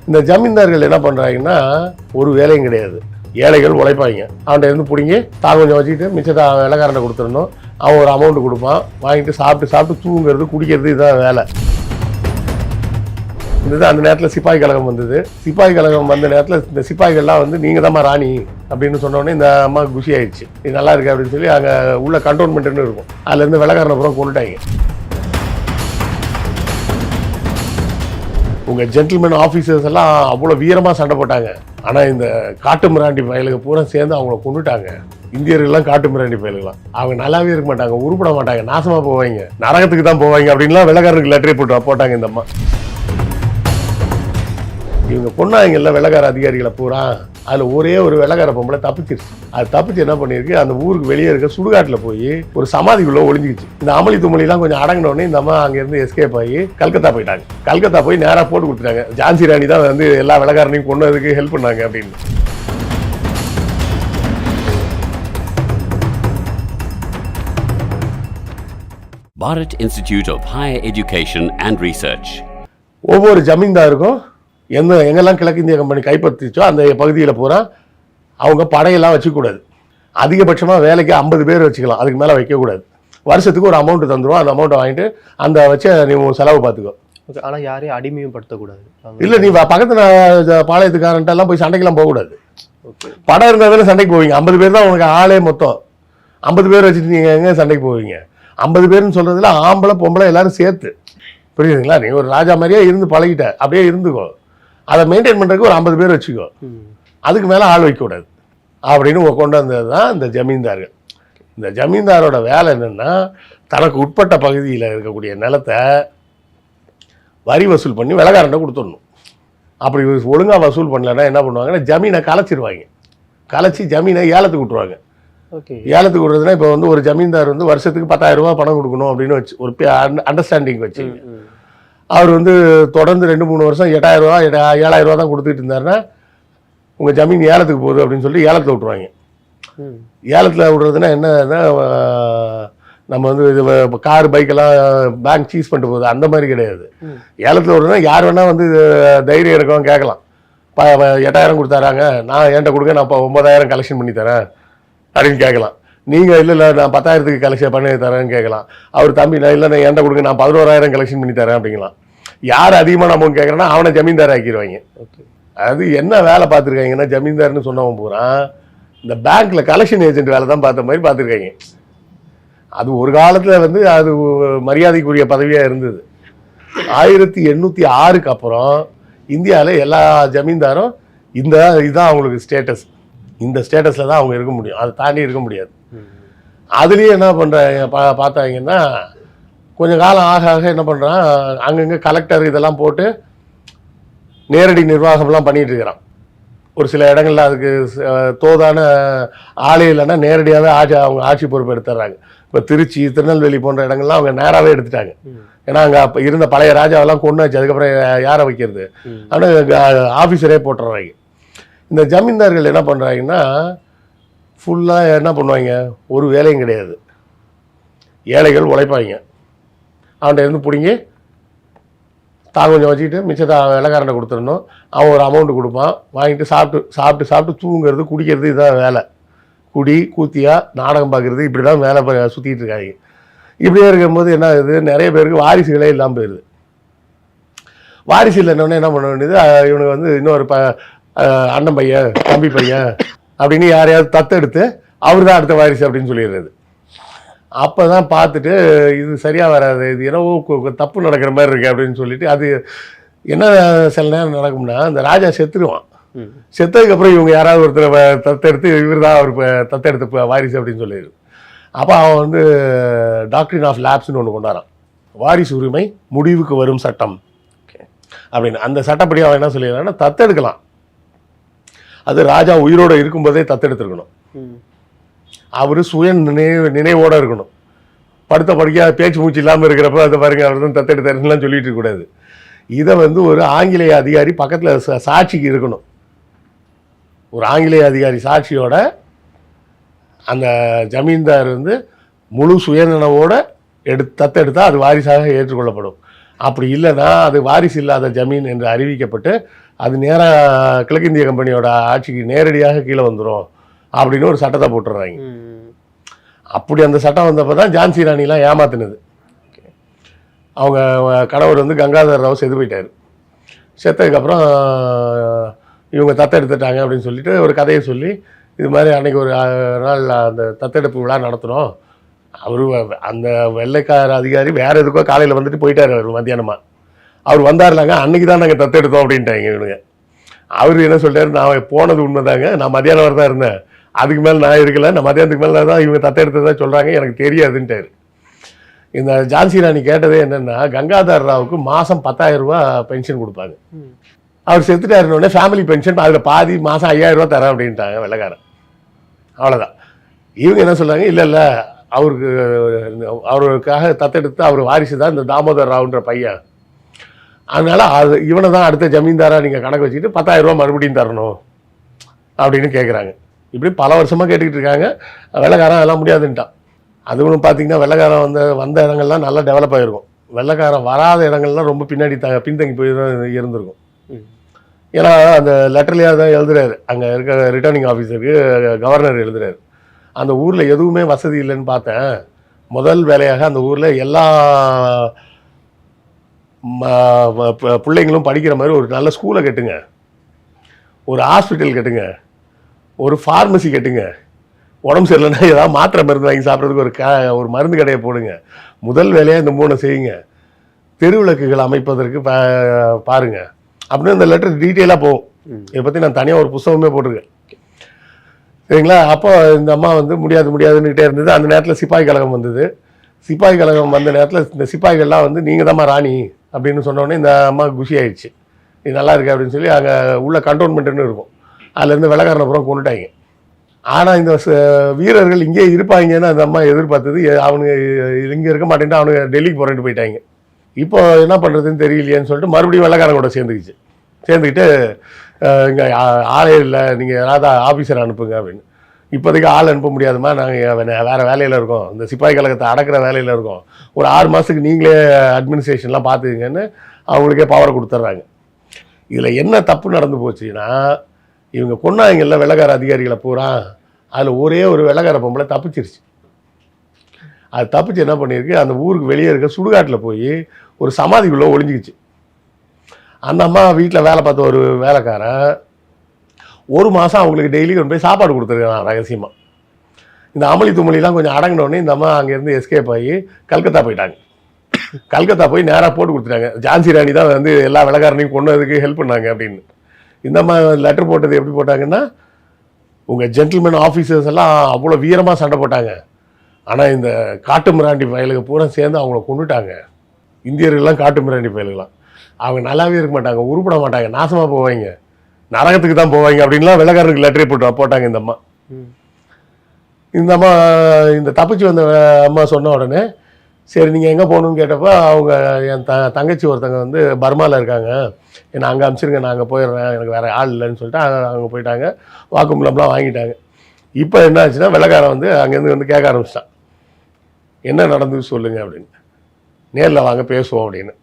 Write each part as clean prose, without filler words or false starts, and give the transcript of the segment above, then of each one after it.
இந்த ஜமீன்தார்கள் என்ன பண்ணுறாங்கன்னா ஒரு வேலையும் கிடையாது, ஏழைகள் உழைப்பாங்க, அவன்கிட்ட இருந்து பிடிங்கி தான் கொஞ்சம் வச்சுக்கிட்டு மிச்சத்தை வெள்ளைக்காரனை கொடுத்துடணும். அவன் ஒரு அமௌண்ட்டு கொடுப்பான், வாங்கிட்டு சாப்பிட்டு தூங்குறது குடிக்கிறது இதுதான் வேலை. இருந்தது. அந்த நேரத்தில் சிப்பாய் கழகம் வந்தது. சிப்பாய் கழகம் வந்த நேரத்தில் இந்த சிப்பாய்கள்லாம் வந்து நீங்கள் தான்மா ராணி அப்படின்னு சொன்னோடனே இந்த அம்மா குஷி ஆயிடுச்சு. இது நல்லா இருக்கு அப்படின்னு சொல்லி அங்கே உள்ள கண்டோன்மெண்ட்னு இருக்கும், அதுலேருந்து வெள்ளைக்காரனை புறம் கொண்டுட்டாங்க. உங்கள் ஜென்டில்மேன் ஆஃபீஸர்ஸ் எல்லாம் அவ்வளோ வீரமாக சண்டை போட்டாங்க. ஆனால் இந்த காட்டு மிராண்டி பயலுக்கு பூரா சேர்ந்து அவங்கள கொண்டுட்டாங்க. இந்தியர்கள்லாம் காட்டு மிராண்டி பயலுகளாம். அவங்க நல்லாவே இருக்க மாட்டாங்க, உருப்பட மாட்டாங்க, நாசமாக போவாங்க, நரகத்துக்கு தான் போவாங்க அப்படின்லாம் வெள்ளைக்காரருக்கு லெட்டரை போட்டாங்க இந்த அம்மா. இவங்க பொண்ணாங்கல்ல வெள்ளைக்கார அதிகாரிகளை பூரா, அதில் ஒரே ஒரு வெள்ளைக்கார பொம்பளை தப்பிச்சிருச்சு. அது தப்பிச்சு என்ன பண்ணியிருக்கு, அந்த ஊருக்கு வெளியே இருக்க சுடுகாட்டில் போய் ஒரு சமாதிக்குள்ளே ஒளிஞ்சிக்கிச்சு. இந்த அமளி துமளிலாம் கொஞ்சம் அடங்கினோடனே இந்த அம்மா அங்கேருந்து எஸ்கேப் ஆகி கல்கத்தா போயிட்டாங்க. கல்கத்தா போய் நேராக போட்டு கொடுத்துட்டாங்க. ஜான்சி ராணி தான் வந்து எல்லா வெள்ளைக்காரனையும் கொண்டதுக்கு ஹெல்ப் பண்ணாங்க அப்படின்னு. Bharat Institute of Higher Education and Research. ஒவ்வொரு ஜமீன்தாருக்கும் எங்கெல்லாம் கிழக்கிந்திய கம்பெனி கைப்பற்றிச்சோ அந்த பகுதியில் பூரா அவங்க படையெல்லாம் வச்சுக்கூடாது. அதிகபட்சமாக வேலைக்கு 50 பேர் வச்சுக்கலாம், அதுக்கு மேலே வைக்கக்கூடாது. வருஷத்துக்கு ஒரு அமௌண்ட் தந்துடும், அந்த அமௌண்ட்டை வாங்கிட்டு அந்த வச்சு நீ செலவு பார்த்துக்கோ. ஓகே, ஆனால் யாரையும் அடிமையும் படுத்தக்கூடாது. இல்லை, நீ பக்கத்தில் பாளையத்துக்காரன்ட்டெல்லாம் போய் சண்டைக்கெல்லாம் போகக்கூடாது. ஓகே, படம் இருந்தால் தானே சண்டைக்கு போவீங்க. 50 பேர் தான் உனக்கு ஆளே மொத்தம். 50 பேர் வச்சுட்டு நீங்கள் எங்கே சண்டைக்கு போவீங்க? 50 பேர்னு சொல்கிறதுல ஆம்பளை பொம்பளை எல்லாரும் சேர்த்து, புரியுதுங்களா? நீ ஒரு ராஜா மாதிரியே இருந்து பழகிட்ட, அப்படியே இருந்துக்கோ. அதை மெயின்டைன் பண்ணுறதுக்கு ஒரு 50 பேர் வச்சுக்கோ, அதுக்கு மேலே ஆள் வைக்கக்கூடாது அப்படின்னு கொண்டு வந்தது தான் இந்த ஜமீன்தார்கள். இந்த ஜமீன்தாரோட வேலை என்னென்னா, தனக்கு உட்பட்ட பகுதியில் இருக்கக்கூடிய நிலத்தை வரி வசூல் பண்ணி வெள்ளைக்காரன்ட்ட கொடுத்துடணும். அப்படி ஒழுங்காக வசூல் பண்ணலன்னா என்ன பண்ணுவாங்கன்னா, ஜமீனை கலைச்சிருவாங்க. கலைச்சி ஜமீனை ஏலத்துக்கு விட்டுருவாங்க. ஓகே, ஏலத்துக்கு விடுறதுனா இப்போ வந்து ஒரு ஜமீன்தார் வந்து வருஷத்துக்கு 10,000 ரூபா பணம் கொடுக்கணும் அப்படின்னு வச்சு ஒரு அண்டர்ஸ்டாண்டிங் வச்சு அவர் வந்து தொடர்ந்து 2-3 வருஷம் 8,000 ரூபா 7,000 ரூபா தான் கொடுத்துட்டு இருந்தாருன்னா, உங்கள் ஜமீன் ஏலத்துக்கு போகுது அப்படின்னு சொல்லி ஏலத்தில் விட்டுருவாங்க. ஏலத்தில் விடுறதுன்னா என்னன்னா, நம்ம வந்து இது கார் பைக்கெல்லாம் பேங்க் சீஸ் பண்ணிட்டு போகுது அந்த மாதிரி கிடையாது. ஏலத்தில் விடுறதுனா யார் வேணால் வந்து தைரியம் இருக்கவங்க கேட்கலாம். 8,000 கொடுத்தாராங்க, நான் என்கிட்ட கொடுக்க நான் இப்போ 9,000 கலெக்ஷன் பண்ணி தரேன் அப்படின்னு கேட்கலாம். நீங்கள் இல்லை நான் 10,000க்கு கலெக்ஷன் பண்ணி தரேன்னு கேட்கலாம். அவர் தம்பி நான் இல்லை நான் என்கிட்ட கொடுங்க நான் 11,000 கலெக்ஷன் பண்ணி தரேன் அப்படிங்கலாம். யார் அதிகமான அமௌண்ட் கேட்குறேன்னா அவனை ஜமீன்தார் ஆக்கிடுவாங்க. ஓகே, அது என்ன வேலை பார்த்துருக்காங்கன்னா, ஜமீன்தார்னு சொன்னவன் பூரா இந்த பேங்க்கில் கலெக்ஷன் ஏஜென்ட் வேலை தான் பார்த்த மாதிரி பார்த்துருக்காங்க. அது ஒரு காலத்தில் வந்து அது மரியாதைக்குரிய பதவியாக இருந்தது. 1806க்கு அப்புறம் இந்தியாவில் எல்லா ஜமீன்தாரும் இதுதான் அவங்களுக்கு ஸ்டேட்டஸ். இந்த ஸ்டேட்டஸில் தான் அவங்க இருக்க முடியும், அதை தாண்டி இருக்க முடியாது. அதுலேயே என்ன பண்ணுறாங்க பார்த்தாங்கன்னா, கொஞ்சம் காலம் ஆக ஆக என்ன பண்ணுறான், அங்கங்கே கலெக்டர் இதெல்லாம் போட்டு நேரடி நிர்வாகம்லாம் பண்ணிகிட்டு இருக்கிறான். ஒரு சில இடங்களில் அதுக்கு தோதான ஆளே இல்லைன்னா நேரடியாகவே அவங்க ஆட்சி பொறுப்பு எடுத்துடுறாங்க. இப்போ திருச்சி, திருநெல்வேலி போன்ற இடங்கள்லாம் அவங்க நேராகவே எடுத்துட்டாங்க. ஏன்னா அங்கே அப்போ இருந்த பழைய ராஜாவெல்லாம் கொண்டாச்சு, அதுக்கப்புறம் யாரை வைக்கிறது, ஆனால் ஆஃபீஸரே போட்டுடுறாங்க. இந்த ஜமீன்தார்கள் என்ன பண்ணுறாங்கன்னா, ஃபுல்லாக என்ன பண்ணுவாங்க, ஒரு வேலையும் கிடையாது, ஏழைகள் உழைப்பாங்க, அவன்கிட்ட இருந்து பிடிங்கி தான் கொஞ்சம் வச்சுக்கிட்டு மிச்சத்தை வெள்ளைக்காரனை கொடுத்துடணும். அவன் ஒரு அமௌண்ட்டு கொடுப்பான், வாங்கிட்டு சாப்பிட்டு தூங்குறது குடிக்கிறது இதுதான் வேலை. குடி கூத்தியா நாடகம் பார்க்குறது இப்படி தான் வேலை சுற்றிட்டு இருக்காங்க. இப்படியே இருக்கும்போது என்ன ஆகுது, நிறைய பேருக்கு வாரிசுகளே இல்லாமல் போயிடுது. வாரிசு இல்லைன்னொன்னே என்ன பண்ண வேண்டியது, இவனுக்கு வந்து இன்னொரு அண்ணன் பையன் தம்பி பையன் அப்படின்னு யாரையாவது தத்தெடுத்து அவர் தான் அடுத்த வாரிசு அப்படின்னு சொல்லிடுறது. அப்போ தான் பார்த்துட்டு இது சரியாக வராது, இது என்னவோ தப்பு நடக்கிற மாதிரி இருக்குது அப்படின்னு சொல்லிட்டு, அது என்ன சில நேரம் நடக்கும்னா, இந்த ராஜா செத்துருவான். செத்ததுக்கப்புறம் இவங்க யாராவது ஒருத்தர் தத்தெடுத்து இவர் தான் அவர் தத்தெடுத்து வாரிசு அப்படின்னு சொல்லிடுது. அப்போ அவன் வந்து டாக்டரின் ஆஃப் லேப்ஸ்னு ஒன்று கொண்டாடுறான், வாரிசு உரிமை முடிவுக்கு வரும் சட்டம் அப்படின்னு. அந்த சட்டப்படி அவன் என்ன சொல்லிடுறான்னா, தத்தெடுக்கலாம், அது ராஜா உயிரோடு இருக்கும்போதே தத்தெடுத்துருக்கணும், அவர் சுய நினைவோடு இருக்கணும், படுத்த படிக்க பேச்சு மூச்சு இல்லாமல் இருக்கிறப்ப அதை பாருங்க அவர் தான் தத்தெடுத்தாருலாம் சொல்லிட்டு இருக்கக்கூடாது. இதை வந்து ஒரு ஆங்கிலேய அதிகாரி பக்கத்தில் சாட்சிக்கு இருக்கணும். ஒரு ஆங்கிலேய அதிகாரி சாட்சியோட அந்த ஜமீன்தார் வந்து முழு சுயநினைவோடு தத்தெடுத்தால் அது வாரிசாக ஏற்றுக்கொள்ளப்படும். அப்படி இல்லைன்னா அது வாரிசு இல்லாத ஜமீன் என்று அறிவிக்கப்பட்டு அது நேராக கிழக்கிந்திய கம்பெனியோட ஆட்சிக்கு நேரடியாக கீழே வந்துடும் அப்படின்னு ஒரு சட்டத்தை போட்டுடுறாங்க. அப்படி அந்த சட்டம் வந்தப்போ தான் ஜான்சி ராணிலாம் ஏமாத்தினது. அவங்க கணவர் வந்து கங்காதர ராவ் செத்து போயிட்டார். செத்ததுக்கப்புறம் இவங்க தத்தெடுத்துட்டாங்க அப்படின்னு சொல்லிட்டு ஒரு கதையை சொல்லி, இது மாதிரி அன்றைக்கி ஒரு நாள் அந்த தத்தெடுப்பு விழா நடத்தினோம். அவர் அந்த வெள்ளைக்கார அதிகாரி வேறு எதுக்கோ காலையில் வந்துட்டு போயிட்டார். அவர் மத்தியானமாக அவர் வந்தார்லாங்க, அன்றைக்கி தான் நாங்கள் தத்தெடுத்தோம் அப்படின்ட்டாங்க இவனுங்க. அவர் என்ன சொல்லிட்டாரு, நான் போனது உண்மைதாங்க, நான் மத்தியானம் வர தான் இருந்தேன், அதுக்கு மேலே நான் இருக்கல, நான் மத்தியானத்துக்கு மேலே தான் இவங்க தத்தெடுத்ததாக சொல்கிறாங்க, எனக்கு தெரியாதுன்ட்டார். இந்த ஜான்சி ராணி கேட்டதே என்னென்னா, கங்காதர ராவுக்கு மாதம் 10,000 ரூபா பென்ஷன் கொடுப்பாங்க. அவர் செத்துட்டாருன்னொடனே ஃபேமிலி பென்ஷன் அதில் பாதி மாதம் 5,000 ரூபா தரேன் அப்படின்ட்டாங்க வெள்ளைக்காரன். அவ்வளோதான். இவங்க என்ன சொல்கிறாங்க, இல்லை இல்லை அவருக்காக தத்தெடுத்து அவர் வாரிசு தான் இந்த தாமோதர் ராவுன்ற பையன், அதனால் அது இவனை தான் அடுத்த ஜமீன்தாராக நீங்கள் கணக்கு வச்சுக்கிட்டு 10,000 ரூபா மறுபடியும் தரணும் அப்படின்னு கேட்குறாங்க. இப்படி பல வருஷமாக கேட்டுக்கிட்டு இருக்காங்க. வெள்ளைக்காரன் அதெல்லாம் முடியாதுன்ட்டான். அதுவும் பார்த்தீங்கன்னா வெள்ளைக்காரன் வந்த இடங்கள்லாம் நல்லா டெவலப் ஆகிருக்கும். வெள்ளைக்காரன் வராத இடங்கள்லாம் ரொம்ப பின்னாடி பின்தங்கி போய் தான் இருந்திருக்கும். ஏன்னா அந்த லெட்டர்லேயே தான் எழுதுறாரு, அங்கே இருக்க ரிட்டர்னிங் ஆஃபீஸருக்கு கவர்னர் எழுதுறாரு, அந்த ஊரில் எதுவுமே வசதி இல்லைன்னு பார்த்தேன், முதல் வேலையாக அந்த ஊரில் எல்லா பிள்ளைங்களும் படிக்கிற மாதிரி ஒரு நல்ல ஸ்கூலை கட்டுங்க, ஒரு ஹாஸ்பிட்டல் கட்டுங்க, ஒரு ஃபார்மசி கட்டுங்க, உடம்பு சரியில்லைன்னா ஏதாவது மாத்திரை மருந்து வாங்கி சாப்பிட்றதுக்கு ஒரு மருந்து கடையை போடுங்க, முதல் வேலையாக இந்த 3 செய்யுங்க, தெருவிளக்குகள் அமைப்பதற்கு பாருங்க அப்படின்னு அந்த லெட்டர் டீட்டெயிலாக போகும். இதை பற்றி நான் தனியாக ஒரு புத்தகமே போட்டிருக்கேன், சரிங்களா. அப்போ இந்த அம்மா முடியாதுன்னுகிட்டே இருந்தது. அந்த நேரத்தில் சிப்பாய் கழகம் வந்தது. சிப்பாய் கழகம் வந்த நேரத்தில் இந்த சிப்பாய்கள்லாம் நீங்கள் தான்மா ராணி அப்படின்னு சொன்னோடனே இந்த அம்மா குஷி ஆயிடுச்சு, இது நல்லா இருக்கு அப்படின்னு சொல்லி அங்கே உள்ள கண்டோன்மெண்ட்டுன்னு இருக்கும், அதுலேருந்து வெள்ளைக்காரனை புறம் கொண்டுட்டாங்க. ஆனால் இந்த வீரர்கள் இங்கே இருப்பாங்கன்னு அந்த அம்மா எதிர்பார்த்தது, அவனுங்க இங்கே இருக்க மாட்டேன்ட்டு அவனுங்க டெல்லிக்கு போகிறேன்ட்டு போயிட்டாங்க. இப்போ என்ன பண்ணுறதுன்னு தெரியலையேன்னு சொல்லிட்டு மறுபடியும் வெள்ளைக்காரன் கூட சேர்ந்துக்கிட்டு இங்கே ஆளே இல்லை, நீங்கள் யாராவது ஆஃபீஸர் அனுப்புங்க அப்படின்னு. இப்போதைக்கு ஆள் அனுப்ப முடியாதுமா, நாங்கள் வேறு வேலையில் இருக்கோம், இந்த சிப்பாய் கழகத்தை அடக்கிற வேலையில் இருக்கோம், ஒரு 6 மாதத்துக்கு நீங்களே அட்மினிஸ்ட்ரேஷன்லாம் பார்த்துக்குங்கன்னு அவங்களுக்கே பவரை கொடுத்துட்றாங்க. இதில் என்ன தப்பு நடந்து போச்சுன்னா, இவங்க கொண்டாங்கல்ல வெள்ளைக்கார அதிகாரிகளை பூரா, அதில் ஒரே ஒரு வெள்ளைக்கார பொம்பளை தப்பிச்சிருச்சு. அது தப்பிச்சு என்ன பண்ணியிருக்கு, அந்த ஊருக்கு வெளியே இருக்க சுடுகாட்டில் போய் ஒரு சமாதிக்குள்ளே ஒளிஞ்சிக்கிச்சு. அந்த அம்மா வீட்டில் வேலை பார்த்த ஒரு வேலைக்காரன் 1 மாதம் அவங்களுக்கு டெய்லி கொண்டு போய் சாப்பாடு கொடுத்துருக்கான் ரகசியமாக. இந்த அமளி துமளிலாம் கொஞ்சம் அடங்கினோடனே இந்த அம்மா அங்கேருந்து எஸ்கேப் ஆகி கல்கத்தா போயிட்டாங்க. கல்கத்தா போய் நேராக போட்டு கொடுத்துட்டாங்க. ஜான்சி ராணி தான் எல்லா வெள்ளைக்காரனையும் கொண்டதுக்கு ஹெல்ப் பண்ணாங்க அப்படின்னு. இந்த அம்மா லெட்டர் போட்டது எப்படி போட்டாங்கன்னா, உங்கள் ஜென்டில்மேன் ஆஃபீஸர்ஸ் எல்லாம் அவ்வளோ வீரமாக சண்டை போட்டாங்க, ஆனால் இந்த காட்டு மிராண்டி பயலுக்கு பூரா சேர்ந்து அவங்கள கொண்டுட்டாங்க. இந்தியர்கள்லாம் காட்டு மிராண்டி பயலுகளாம், அவங்க நல்லாவே இருக்க மாட்டாங்க, உருப்பட மாட்டாங்க, நாசமாக போவாங்க, நரகத்துக்கு தான் போவாங்க அப்படின்லாம் வெள்ளைக்காரருக்கு லெட்டரே போட்டாங்க இந்த அம்மா. இந்த அம்மா இந்த தப்பிச்சு வந்த அம்மா சொன்ன உடனே, சரி நீங்கள் எங்கே போகணுன்னு கேட்டப்போ, அவங்க என் தங்கச்சி ஒருத்தங்க பர்மாவில் இருக்காங்க, என்னை அங்கே அனுப்பிச்சிருங்க, நான் அங்கே போயிடுறேன், எனக்கு வேறு ஆள் இல்லைன்னு சொல்லிட்டு அங்கே போயிட்டாங்க. வாக்குமூலம்லாம் வாங்கிட்டாங்க. இப்போ என்ன ஆச்சுன்னா, வெள்ளைக்காரன் அங்கேருந்து கேட்க ஆரம்பிச்சிட்டான், என்ன நடந்துச்சு சொல்லுங்க அப்படின்னு. நேரில் வாங்க பேசுவோம் அப்படின்னு.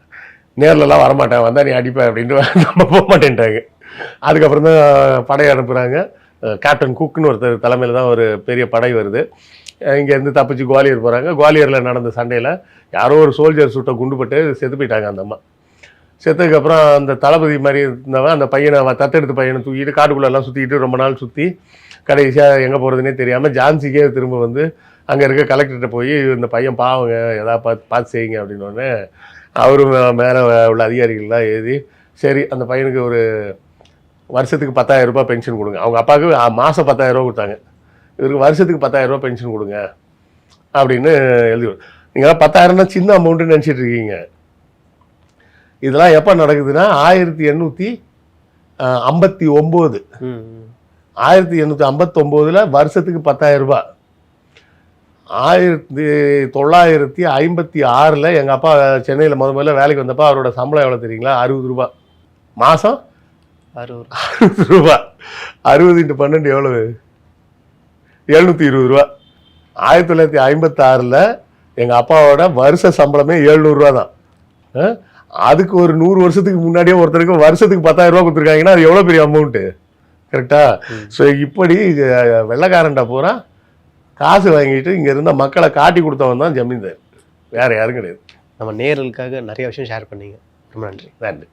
நேரிலலாம் வரமாட்டேன், வந்தால் நீ அடிப்பேன் அப்படின்ட்டு நம்ம போக மாட்டேன்ட்டாங்க. அதுக்கப்புறம் தான் படை அனுப்புகிறாங்க. கேப்டன் குக்குன்னு ஒருத்தர் தலைமையில் தான் ஒரு பெரிய படை வருது. இங்கேருந்து தப்பிச்சு குவாலியர் போகிறாங்க. குவாலியரில் நடந்த சண்டையில் யாரோ ஒரு சோல்ஜர் சுட்ட குண்டுபட்டு செத்து போயிட்டாங்க அந்த அம்மா. செத்ததுக்கப்புறம் அந்த தளபதி மாதிரி இருந்தவன் அந்த பையனை தத்தெடுத்த பையனை தூக்கிட்டு காட்டுக்குள்ளெல்லாம் சுற்றிக்கிட்டு ரொம்ப நாள் சுற்றி கடைசியாக எங்கே போகிறதுனே தெரியாமல் ஜான்சிக்கே திரும்ப அங்கே இருக்க கலெக்டர்கிட்ட போய் இந்த பையன் பாவங்க ஏதாவது பார்த்து செய்யுங்க அப்படின்னோடனே அவரும் மேலே உள்ள அதிகாரிகள்லாம் எழுதி, சரி அந்த பையனுக்கு ஒரு வருஷத்துக்கு 10,000 ரூபாய் பென்ஷன் கொடுங்க. அவங்க அப்பாவுக்கு மாதம் 10,000 ரூபா கொடுத்தாங்க, இவருக்கு வருஷத்துக்கு 10,000 ரூபா பென்ஷன் கொடுங்க அப்படின்னு எழுதி. நீங்கள் 10,000னா சின்ன அமௌண்ட்டுன்னு நினச்சிட்டு இருக்கீங்க. இதெல்லாம் எப்போ நடக்குதுன்னா 1859. 1859 வருஷத்துக்கு 10,000 ரூபாய். 1956 எங்கள் அப்பா சென்னையில் முதல்ல வேலைக்கு வந்தப்போ அவரோட சம்பளம் எவ்வளோ தெரியுங்களா? 60 ரூபா மாதம். 60 ரூபா. 60 × 12 எவ்வளவு? 720 ரூபா. 1956 எங்கள் அப்பாவோட வருஷ சம்பளமே 700 ரூபா தான். அதுக்கு ஒரு 100 வருஷத்துக்கு முன்னாடியே ஒருத்தருக்கு வருஷத்துக்கு 10,000 ரூபா கொடுத்துருக்காங்கன்னா அது எவ்வளோ பெரிய அமௌண்ட்டு, கரெக்டா? ஸோ இப்படி வெள்ளைக்காரன்ட்ட பூரா காசு வாங்கிட்டு இங்கே இருந்த மக்களை காட்டி கொடுத்தவன் தான் ஜமீன்தார், வேற யாரும் கிடையாது. நம்ம நேயர்களுக்காக நிறைய விஷயம் ஷேர் பண்ணீங்க. ரொம்ப நன்றி. நன்றி.